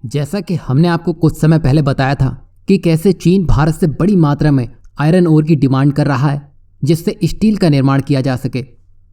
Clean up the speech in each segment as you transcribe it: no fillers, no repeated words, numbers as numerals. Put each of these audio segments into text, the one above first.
जैसा कि हमने आपको कुछ समय पहले बताया था कि कैसे चीन भारत से बड़ी मात्रा में आयरन ओर की डिमांड कर रहा है जिससे स्टील का निर्माण किया जा सके।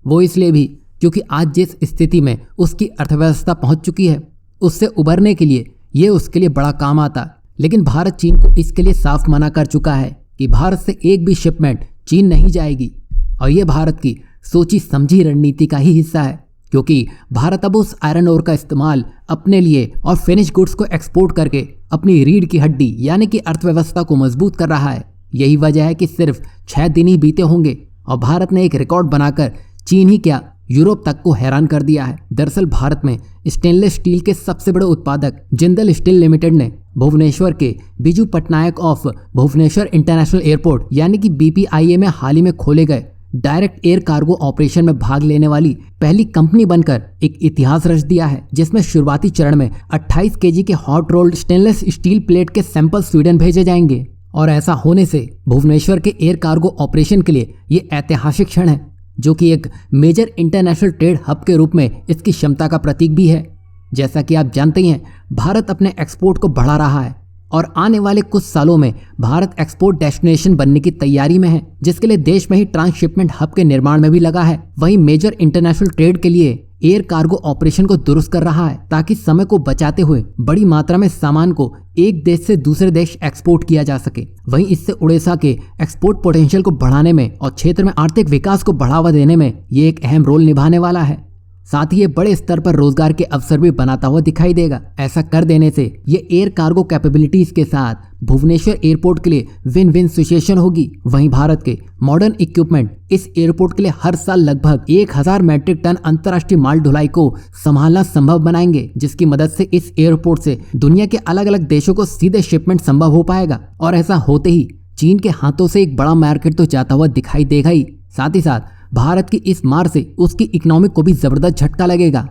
वो इसलिए भी क्योंकि आज जिस स्थिति में उसकी अर्थव्यवस्था पहुंच चुकी है उससे उबरने के लिए ये उसके लिए बड़ा काम आता। लेकिन भारत चीन को इसके लिए साफ मना कर चुका है कि भारत से एक भी शिपमेंट चीन नहीं जाएगी और ये भारत की सोची समझी रणनीति का ही हिस्सा है, क्योंकि भारत अब उस आयरन ओर का इस्तेमाल अपने लिए और फिनिश गुड्स को एक्सपोर्ट करके अपनी रीढ़ की हड्डी यानी कि अर्थव्यवस्था को मजबूत कर रहा है। यही वजह है कि सिर्फ 6 दिन ही बीते होंगे और भारत ने एक रिकॉर्ड बनाकर चीन ही क्या यूरोप तक को हैरान कर दिया है। दरअसल भारत में स्टेनलेस स्टील के सबसे बड़े उत्पादक जिंदल स्टील लिमिटेड ने भुवनेश्वर के Biju Patnaik of Bhubaneswar international airport यानी कि बीपीआईए में हाल ही में खोले गए डायरेक्ट एयर कार्गो ऑपरेशन में भाग लेने वाली पहली कंपनी बनकर एक इतिहास रच दिया है, जिसमें शुरुआती चरण में 28 केजी के hot rolled stainless steel plate के सैंपल स्वीडन भेजे जाएंगे। और ऐसा होने से भुवनेश्वर के एयर कार्गो ऑपरेशन के लिए ये ऐतिहासिक क्षण है, जो कि एक मेजर इंटरनेशनल ट्रेड हब के रूप में इसकी क्षमता का प्रतीक भी है। जैसा कि आप जानते ही हैं, भारत अपने एक्सपोर्ट को बढ़ा रहा है और आने वाले कुछ सालों में भारत एक्सपोर्ट डेस्टिनेशन बनने की तैयारी में है, जिसके लिए देश में ही ट्रांसशिपमेंट हब के निर्माण में भी लगा है। वहीं मेजर इंटरनेशनल ट्रेड के लिए एयर कार्गो ऑपरेशन को दुरुस्त कर रहा है ताकि समय को बचाते हुए बड़ी मात्रा में सामान को एक देश से दूसरे देश एक्सपोर्ट किया जा सके। वहीं इससे उड़ीसा के एक्सपोर्ट पोटेंशियल को बढ़ाने में और क्षेत्र में आर्थिक विकास को बढ़ावा देने में ये एक अहम रोल निभाने वाला है। साथ ही ये बड़े स्तर पर रोजगार के अवसर भी बनाता हुआ दिखाई देगा। ऐसा कर देने से ये एयर कार्गो कैपेबिलिटीज के साथ भुवनेश्वर एयरपोर्ट के लिए विन विन सिचुएशन होगी। वहीं भारत के मॉडर्न इक्विपमेंट इस एयरपोर्ट के लिए हर साल लगभग 1000 मैट्रिक टन अंतर्राष्ट्रीय माल ढुलाई को संभालना संभव बनाएंगे, जिसकी मदद से इस एयरपोर्ट से दुनिया के अलग अलग देशों को सीधे शिपमेंट संभव हो पाएगा। और ऐसा होते ही चीन के हाथों से एक बड़ा मार्केट तो जाता हुआ दिखाई देगा ही, साथ ही साथ भारत की इस मार से उसकी इकोनॉमिक को भी जबरदस्त झटका लगेगा।